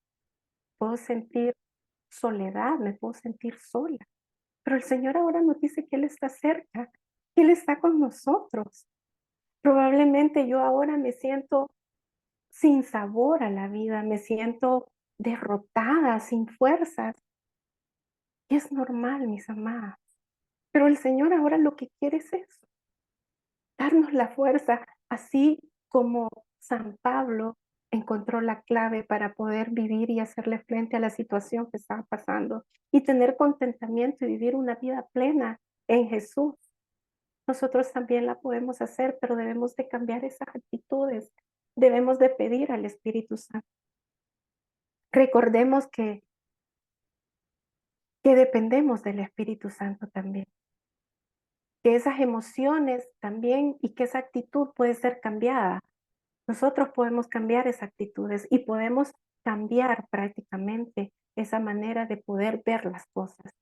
puedo sentir soledad, me puedo sentir sola. Pero el Señor ahora nos dice que Él está cerca, que Él está con nosotros. Probablemente yo ahora me siento sin sabor a la vida, me siento derrotada, sin fuerzas. Y es normal, mis amadas. Pero el Señor ahora lo que quiere es eso, darnos la fuerza, así como San Pablo encontró la clave para poder vivir y hacerle frente a la situación que estaba pasando y tener contentamiento y vivir una vida plena en Jesús. Nosotros también la podemos hacer, pero debemos de cambiar esas actitudes. Debemos de pedir al Espíritu Santo. Recordemos que dependemos del Espíritu Santo también, que esas emociones también y que esa actitud puede ser cambiada. Nosotros podemos cambiar esas actitudes y podemos cambiar prácticamente esa manera de poder ver las cosas.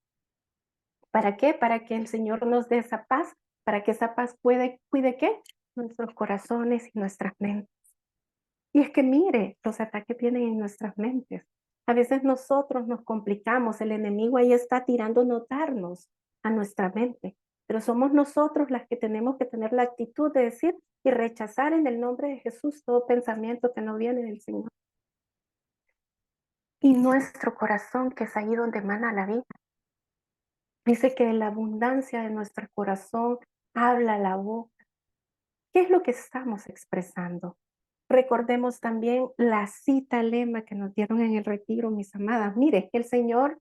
¿Para qué? Para que el Señor nos dé esa paz, para que esa paz cuide ¿qué? Nuestros corazones y nuestras mentes. Y es que mire, los ataques vienen en nuestras mentes. A veces nosotros nos complicamos, el enemigo ahí está tirando notarnos a nuestra mente, pero somos nosotros las que tenemos que tener la actitud de decir y rechazar en el nombre de Jesús todo pensamiento que no viene del Señor. Y nuestro corazón, que es ahí donde emana la vida. Dice que de la abundancia de nuestro corazón habla la boca. ¿Qué es lo que estamos expresando? Recordemos también la cita lema que nos dieron en el retiro, mis amadas. Mire, el Señor,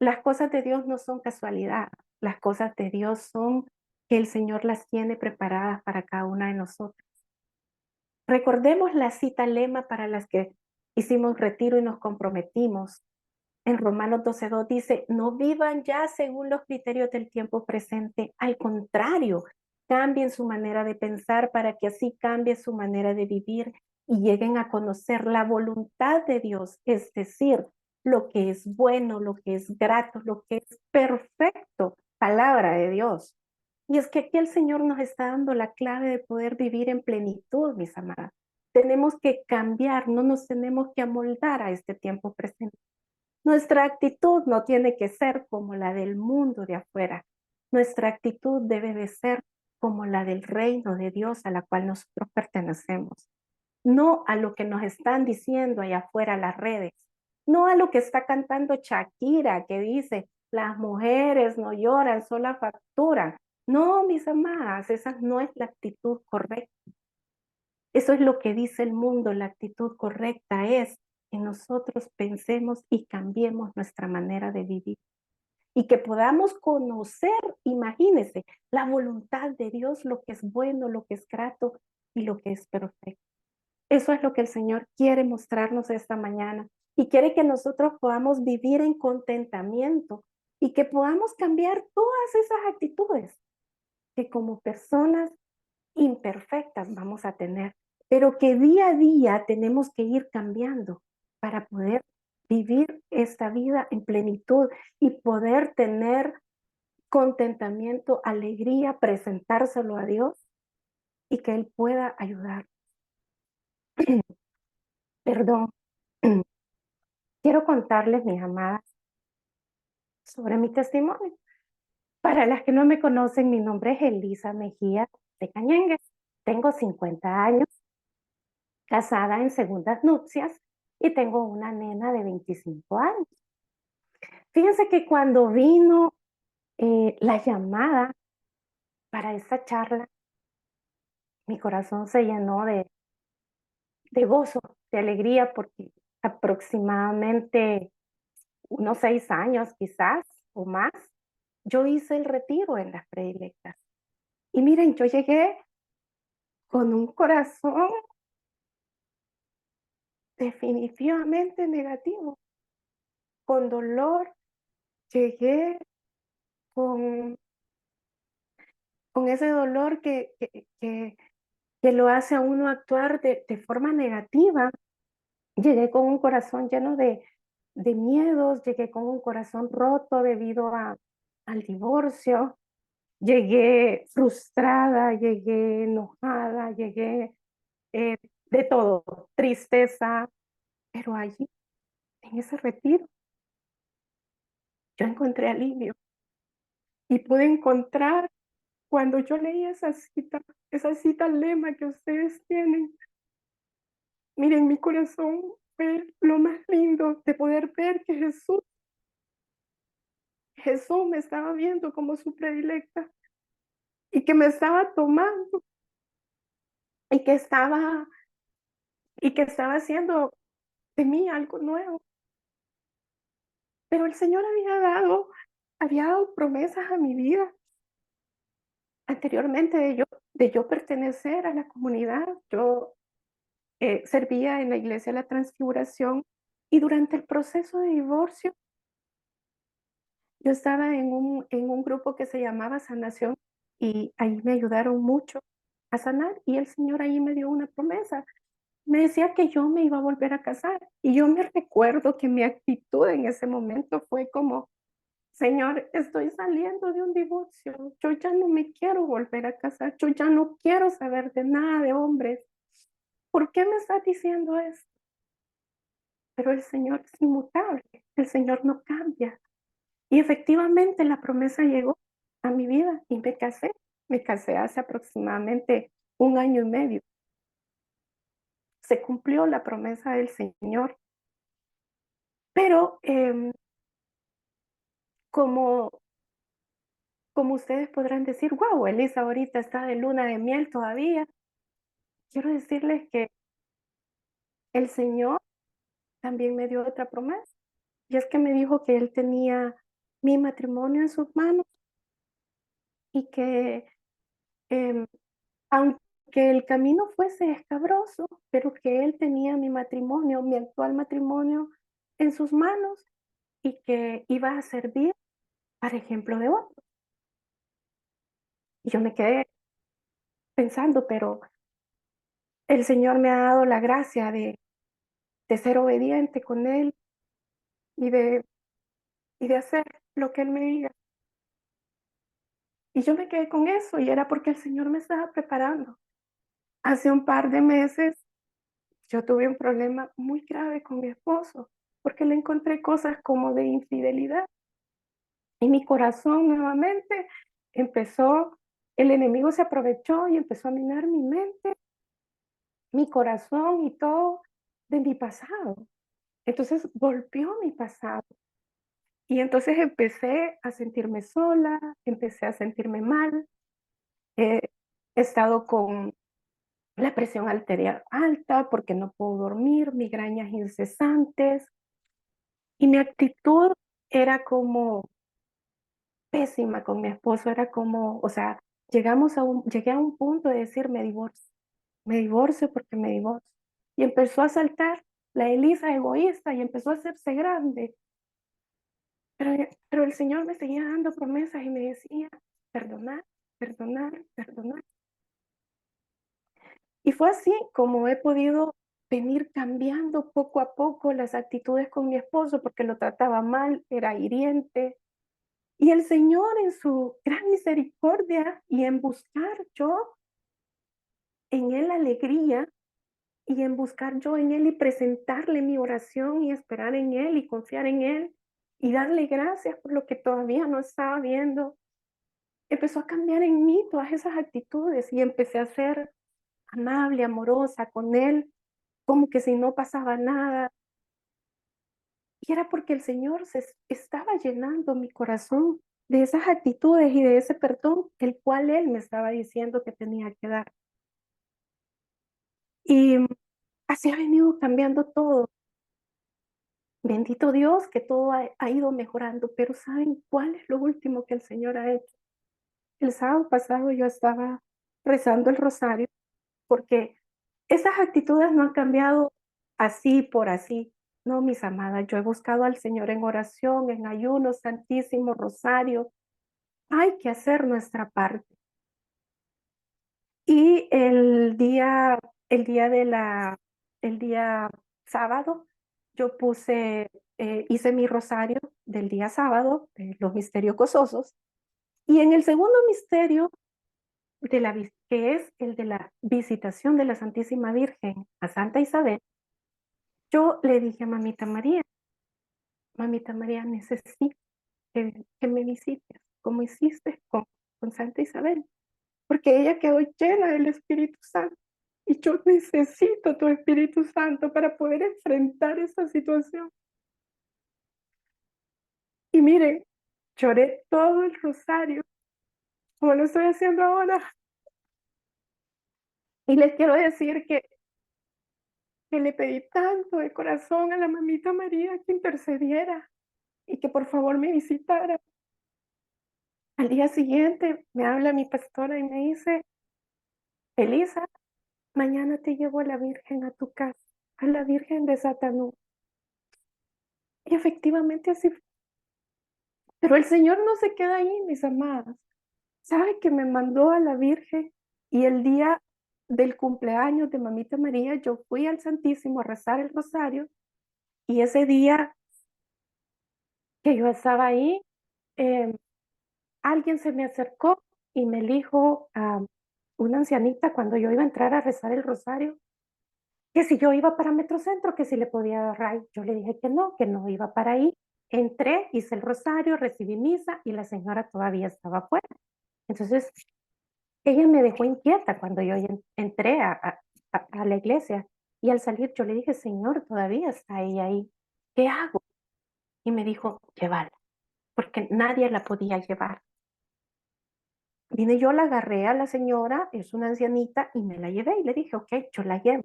las cosas de Dios no son casualidad, las cosas de Dios son que el Señor las tiene preparadas para cada una de nosotros. Recordemos la cita lema para las que hicimos retiro y nos comprometimos. En Romanos 12:2 dice, no vivan ya según los criterios del tiempo presente, al contrario, cambien su manera de pensar para que así cambie su manera de vivir y lleguen a conocer la voluntad de Dios, es decir, lo que es bueno, lo que es grato, lo que es perfecto, palabra de Dios. Y es que aquí el Señor nos está dando la clave de poder vivir en plenitud, mis amadas. Tenemos que cambiar, no nos tenemos que amoldar a este tiempo presente. Nuestra actitud no tiene que ser como la del mundo de afuera. Nuestra actitud debe de ser como la del reino de Dios a la cual nosotros pertenecemos. No a lo que nos están diciendo allá afuera las redes. No a lo que está cantando Shakira, que dice, las mujeres no lloran, solo facturan. No, mis amadas, esa no es la actitud correcta. Eso es lo que dice el mundo, la actitud correcta es que nosotros pensemos y cambiemos nuestra manera de vivir y que podamos conocer, imagínense, la voluntad de Dios, lo que es bueno, lo que es grato y lo que es perfecto. Eso es lo que el Señor quiere mostrarnos esta mañana y quiere que nosotros podamos vivir en contentamiento y que podamos cambiar todas esas actitudes que como personas imperfectas vamos a tener, pero que día a día tenemos que ir cambiando para poder vivir esta vida en plenitud y poder tener contentamiento, alegría, presentárselo a Dios y que Él pueda ayudar. Perdón. Quiero contarles, mis amadas, sobre mi testimonio. Para las que no me conocen, mi nombre es Elisa Mejía de Cañengue. Tengo 50 años, casada en segundas nupcias y tengo una nena de 25 años. Fíjense que cuando vino la llamada para esta charla, mi corazón se llenó de gozo, de alegría, porque aproximadamente unos 6 años quizás o más, yo hice el retiro en las predilectas. Y miren, yo llegué con un corazón definitivamente negativo, con dolor, llegué con, con ese dolor que lo hace a uno actuar de forma negativa. Llegué con un corazón lleno de miedos, llegué con un corazón roto debido al divorcio, llegué frustrada, llegué enojada, llegué eh, de todo, tristeza, pero allí, en ese retiro, yo encontré alivio y pude encontrar cuando yo leí esa cita lema que ustedes tienen. Miren, mi corazón fue lo más lindo de poder ver que Jesús me estaba viendo como su predilecta y que me estaba tomando y que estaba haciendo de mí algo nuevo. Pero el Señor había dado promesas a mi vida anteriormente de yo pertenecer a la comunidad. Yo servía en la iglesia de la Transfiguración y durante el proceso de divorcio yo estaba en un grupo que se llamaba Sanación y ahí me ayudaron mucho a sanar y el Señor ahí me dio una promesa. Me decía que yo me iba a volver a casar y yo me recuerdo que mi actitud en ese momento fue como, Señor, estoy saliendo de un divorcio, yo ya no me quiero volver a casar, yo ya no quiero saber de nada de hombres. ¿Por qué me estás diciendo esto? Pero el Señor es inmutable, el Señor no cambia. Y efectivamente la promesa llegó a mi vida y me casé hace aproximadamente 1 año y medio. Se cumplió la promesa del Señor, pero como, como ustedes podrán decir, wow, Elisa ahorita está de luna de miel todavía, quiero decirles que el Señor también me dio otra promesa, y es que me dijo que Él tenía mi matrimonio en sus manos y que em, aunque el camino fuese escabroso, pero que Él tenía mi matrimonio, mi actual matrimonio, en sus manos y que iba a servir para ejemplo de otros. Y yo me quedé pensando, pero el Señor me ha dado la gracia de ser obediente con Él y de hacer lo que Él me diga. Y yo me quedé con eso y era porque el Señor me estaba preparando. Hace un par de meses yo tuve un problema muy grave con mi esposo porque le encontré cosas como de infidelidad y mi corazón nuevamente empezó, el enemigo se aprovechó y empezó a minar mi mente, mi corazón y todo de mi pasado. Entonces volvió mi pasado. Y entonces empecé a sentirme sola, empecé a sentirme mal, he estado con la presión arterial alta porque no puedo dormir, migrañas incesantes y mi actitud era como pésima con mi esposo, era como, o sea, llegué a un punto de decir me divorcio porque me divorcio. Y empezó a saltar la Elisa egoísta y empezó a hacerse grande. Pero el Señor me seguía dando promesas y me decía, perdonar, perdonar, perdonar. Y fue así como he podido venir cambiando poco a poco las actitudes con mi esposo porque lo trataba mal, era hiriente. Y el Señor en su gran misericordia y en buscar yo en Él alegría y en buscar yo en Él y presentarle mi oración y esperar en Él y confiar en Él y darle gracias por lo que todavía no estaba viendo, empezó a cambiar en mí todas esas actitudes y empecé a ser amable, amorosa con Él, como que si no pasaba nada. que era porque el Señor estaba llenando mi corazón de esas actitudes y de ese perdón, el cual Él me estaba diciendo que tenía que dar. Y así ha venido cambiando todo. Bendito Dios que todo ha ido mejorando, pero ¿saben cuál es lo último que el Señor ha hecho? El sábado pasado yo estaba rezando el rosario porque esas actitudes no han cambiado así por así. No, mis amadas, yo he buscado al Señor en oración, en ayuno, santísimo, rosario. Hay que hacer nuestra parte. Y el día de la, el día sábado, yo hice mi rosario del día sábado, de los misterios gozosos. Y en el segundo misterio, que es el de la visitación de la Santísima Virgen a Santa Isabel, yo le dije a Mamita María, necesito que me visites, como hiciste con Santa Isabel, porque ella quedó llena del Espíritu Santo. Y yo necesito tu Espíritu Santo para poder enfrentar esa situación. Y miren, lloré todo el rosario, como lo estoy haciendo ahora. Y les quiero decir que le pedí tanto de corazón a la Mamita María que intercediera y que por favor me visitara. Al día siguiente me habla mi pastora y me dice, Elisa, mañana te llevo a la Virgen a tu casa, a la Virgen de Satanú. Y efectivamente así fue. Pero el Señor no se queda ahí, mis amadas. ¿Sabe que me mandó a la Virgen? Y el día del cumpleaños de Mamita María, yo fui al Santísimo a rezar el rosario. Y ese día que yo estaba ahí, em, alguien se me acercó y me dijo a una ancianita cuando yo iba a entrar a rezar el rosario, que si yo iba para Metrocentro, que si le podía dar ride. Yo le dije que no iba para ahí. Entré, hice el rosario, recibí misa y la señora todavía estaba afuera. Entonces, ella me dejó inquieta cuando yo entré a la iglesia. Y al salir yo le dije, Señor, todavía está ella ahí. ¿Qué hago? Y me dijo, llévala, porque nadie la podía llevar. Vine yo, la agarré a la señora, es una ancianita, y me la llevé y le dije, ok, yo la llevo.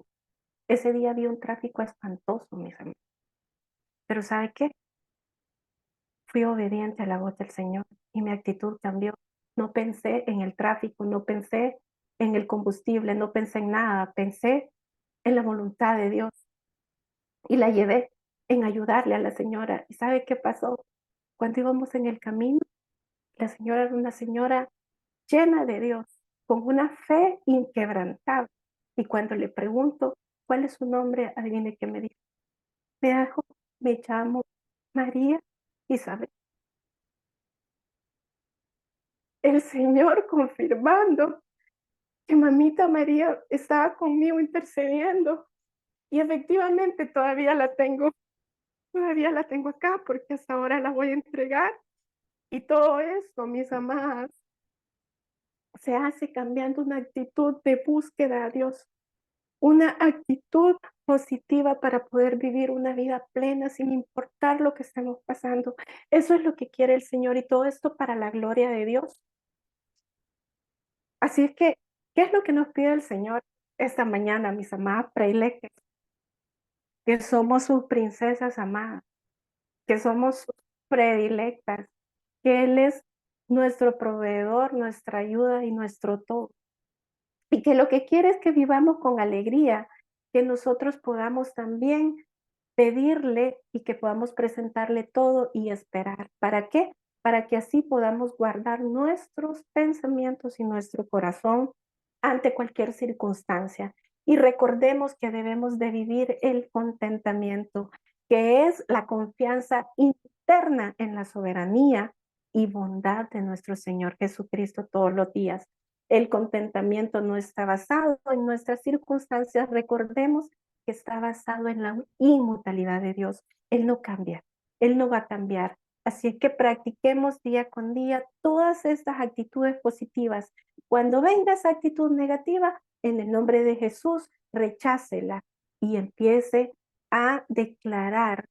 Ese día había un tráfico espantoso, mis amigos. Pero ¿sabe qué? Fui obediente a la voz del Señor y mi actitud cambió. No pensé en el tráfico, no pensé en el combustible, no pensé en nada, pensé en la voluntad de Dios y la llevé en ayudarle a la señora. ¿Y sabe qué pasó? Cuando íbamos en el camino, la señora era una señora llena de Dios, con una fe inquebrantable. Y cuando le pregunto cuál es su nombre, adivine qué me dijo. Me dijo, me llamo María Isabel. El Señor confirmando que Mamita María estaba conmigo intercediendo. Y efectivamente todavía la tengo acá porque hasta ahora la voy a entregar. Y todo esto, mis amadas, se hace cambiando una actitud de búsqueda a Dios, una actitud positiva para poder vivir una vida plena sin importar lo que estemos pasando. Eso es lo que quiere el Señor y todo esto para la gloria de Dios. Así es que, ¿qué es lo que nos pide el Señor esta mañana, mis amadas predilectas? Que somos sus princesas amadas, que somos sus predilectas, que Él es nuestro proveedor, nuestra ayuda y nuestro todo. Y que lo que quiere es que vivamos con alegría, que nosotros podamos también pedirle y que podamos presentarle todo y esperar. ¿Para qué? Para que así podamos guardar nuestros pensamientos y nuestro corazón ante cualquier circunstancia. Y recordemos que debemos de vivir el contentamiento, que es la confianza interna en la soberanía y bondad de nuestro Señor Jesucristo todos los días. El contentamiento no está basado en nuestras circunstancias. Recordemos que está basado en la inmutabilidad de Dios. Él no cambia, Él no va a cambiar. Así que practiquemos día con día todas estas actitudes positivas. Cuando venga esa actitud negativa, en el nombre de Jesús, rechácela y empiece a declarar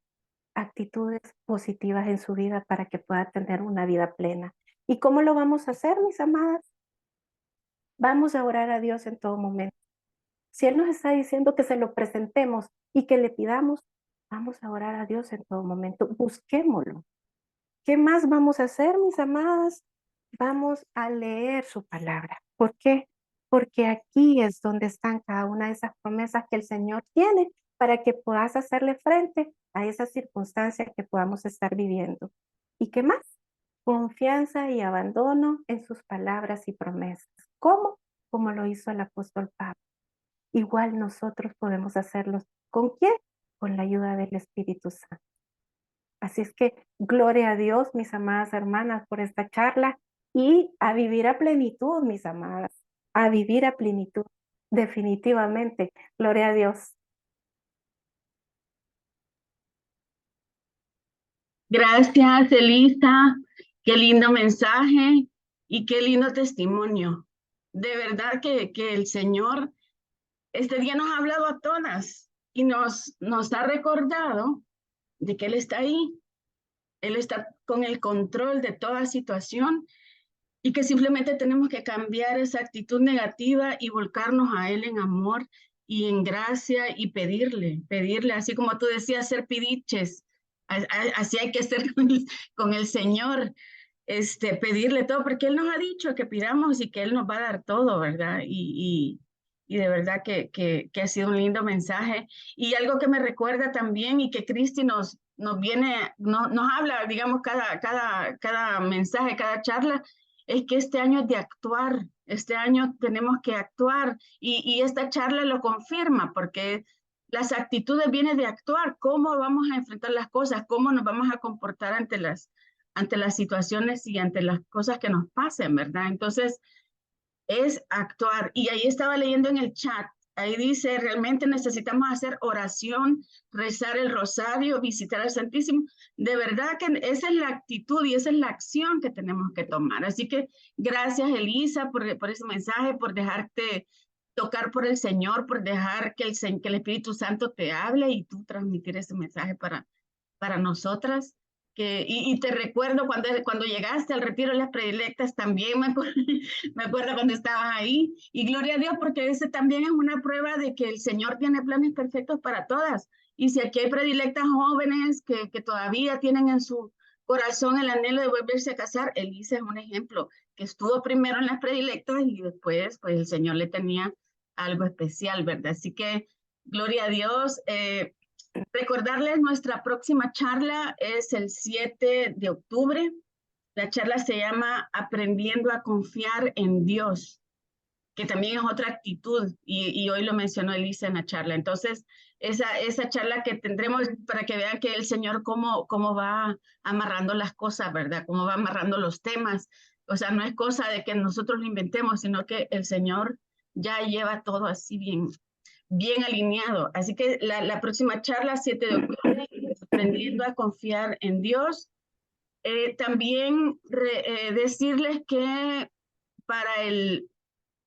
actitudes positivas en su vida para que pueda tener una vida plena. ¿Y cómo lo vamos a hacer, mis amadas? Vamos a orar a Dios en todo momento. Si Él nos está diciendo que se lo presentemos y que le pidamos, vamos a orar a Dios en todo momento. Busquémoslo. ¿Qué más vamos a hacer, mis amadas? Vamos a leer su palabra. ¿Por qué? Porque aquí es donde están cada una de esas promesas que el Señor tiene para que puedas hacerle frente a esas circunstancias que podamos estar viviendo. ¿Y qué más? Confianza y abandono en sus palabras y promesas. ¿Cómo? Como lo hizo el apóstol Pablo. Igual nosotros podemos hacerlo. ¿Con quién? Con la ayuda del Espíritu Santo. Así es que gloria a Dios, mis amadas hermanas, por esta charla y a vivir a plenitud, mis amadas, a vivir a plenitud, definitivamente. Gloria a Dios. Gracias, Elisa. Qué lindo mensaje y qué lindo testimonio. De verdad que el Señor este día nos ha hablado a todas y nos ha recordado de que Él está ahí. Él está con el control de toda situación y que simplemente tenemos que cambiar esa actitud negativa y volcarnos a Él en amor y en gracia y pedirle, así como tú decías, ser pidiches. Así hay que ser con el Señor, pedirle todo, porque Él nos ha dicho que pidamos y que Él nos va a dar todo, ¿verdad? Y de verdad que ha sido un lindo mensaje. Y algo que me recuerda también y que Cristi nos habla, digamos, cada mensaje, cada charla, es que este año es de actuar, este año tenemos que actuar y esta charla lo confirma porque las actitudes vienen de actuar, cómo vamos a enfrentar las cosas, cómo nos vamos a comportar ante las situaciones y ante las cosas que nos pasen, ¿verdad? Entonces, es actuar. Y ahí estaba leyendo en el chat, ahí dice, realmente necesitamos hacer oración, rezar el rosario, visitar al Santísimo. De verdad que esa es la actitud y esa es la acción que tenemos que tomar. Así que gracias, Elisa, por ese mensaje, por dejarte tocar por el Señor, por dejar que el Espíritu Santo te hable y tú transmitir ese mensaje para nosotras. Y te recuerdo cuando llegaste al retiro de las predilectas, también me acuerdo cuando estabas ahí. Y gloria a Dios, porque ese también es una prueba de que el Señor tiene planes perfectos para todas. Y si aquí hay predilectas jóvenes que todavía tienen en su corazón el anhelo de volverse a casar, Elisa es un ejemplo, que estuvo primero en las predilectas y después, pues el Señor le tenía algo especial, ¿verdad? Así que, gloria a Dios. Recordarles, nuestra próxima charla es el 7 de octubre. La charla se llama Aprendiendo a confiar en Dios, que también es otra actitud, y hoy lo mencionó Elisa en la charla. Entonces, esa charla que tendremos para que vean que el Señor cómo va amarrando las cosas, ¿verdad? Cómo va amarrando los temas. O sea, no es cosa de que nosotros lo inventemos, sino que el Señor ya lleva todo así bien alineado. Así que la próxima charla, 7 de octubre, aprendiendo a confiar en Dios. También decirles que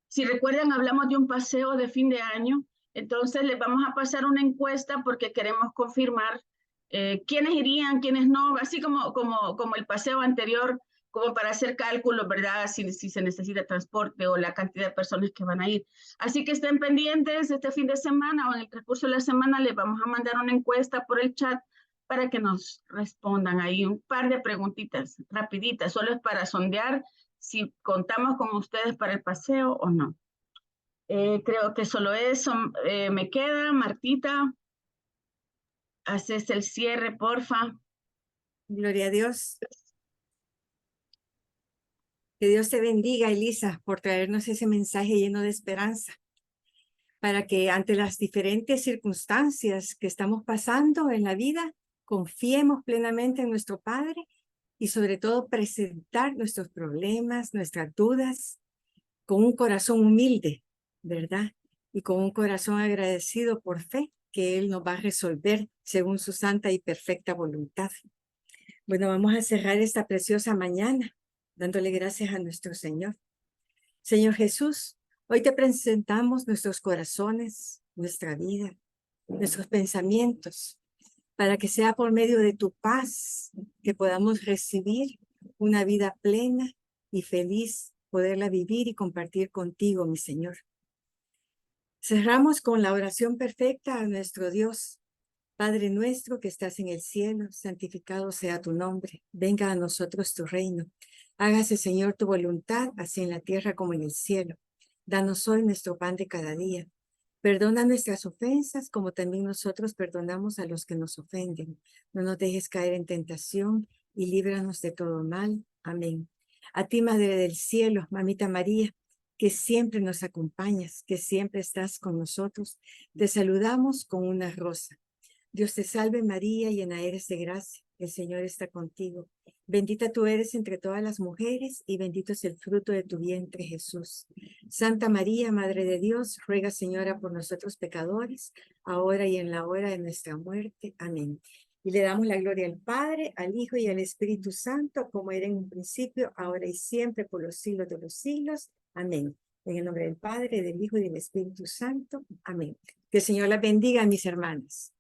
si recuerdan, hablamos de un paseo de fin de año, entonces les vamos a pasar una encuesta porque queremos confirmar quiénes irían, quiénes no, así como el paseo anterior, como para hacer cálculos, ¿verdad? Si se necesita transporte o la cantidad de personas que van a ir. Así que estén pendientes este fin de semana o en el transcurso de la semana les vamos a mandar una encuesta por el chat para que nos respondan ahí un par de preguntitas rapiditas, solo es para sondear si contamos con ustedes para el paseo o no. Creo que solo eso me queda. Martita, haces el cierre, porfa. Gloria a Dios. Que Dios te bendiga, Elisa, por traernos ese mensaje lleno de esperanza, para que ante las diferentes circunstancias que estamos pasando en la vida, confiemos plenamente en nuestro Padre y sobre todo presentar nuestros problemas, nuestras dudas, con un corazón humilde, ¿verdad? Y con un corazón agradecido por fe que Él nos va a resolver según su santa y perfecta voluntad. Bueno, vamos a cerrar esta preciosa mañana dándole gracias a nuestro Señor. Señor Jesús, hoy te presentamos nuestros corazones, nuestra vida, nuestros pensamientos. para que sea por medio de tu paz que podamos recibir una vida plena y feliz, poderla vivir y compartir contigo, mi Señor. Cerramos con la oración perfecta a nuestro Dios. Padre nuestro que estás en el cielo, santificado sea tu nombre. Venga a nosotros tu reino. Hágase, Señor, tu voluntad, así en la tierra como en el cielo. Danos hoy nuestro pan de cada día. Perdona nuestras ofensas, como también nosotros perdonamos a los que nos ofenden. No nos dejes caer en tentación y líbranos de todo mal. Amén. A ti, Madre del Cielo, Mamita María, que siempre nos acompañas, que siempre estás con nosotros, te saludamos con una rosa. Dios te salve María, llena eres de gracia, el Señor está contigo. Bendita tú eres entre todas las mujeres y bendito es el fruto de tu vientre, Jesús. Santa María, Madre de Dios, ruega, Señora, por nosotros pecadores, ahora y en la hora de nuestra muerte. Amén. Y le damos la gloria al Padre, al Hijo y al Espíritu Santo, como era en un principio, ahora y siempre, por los siglos de los siglos. Amén. En el nombre del Padre, del Hijo y del Espíritu Santo. Amén. Que el Señor las bendiga, mis hermanos.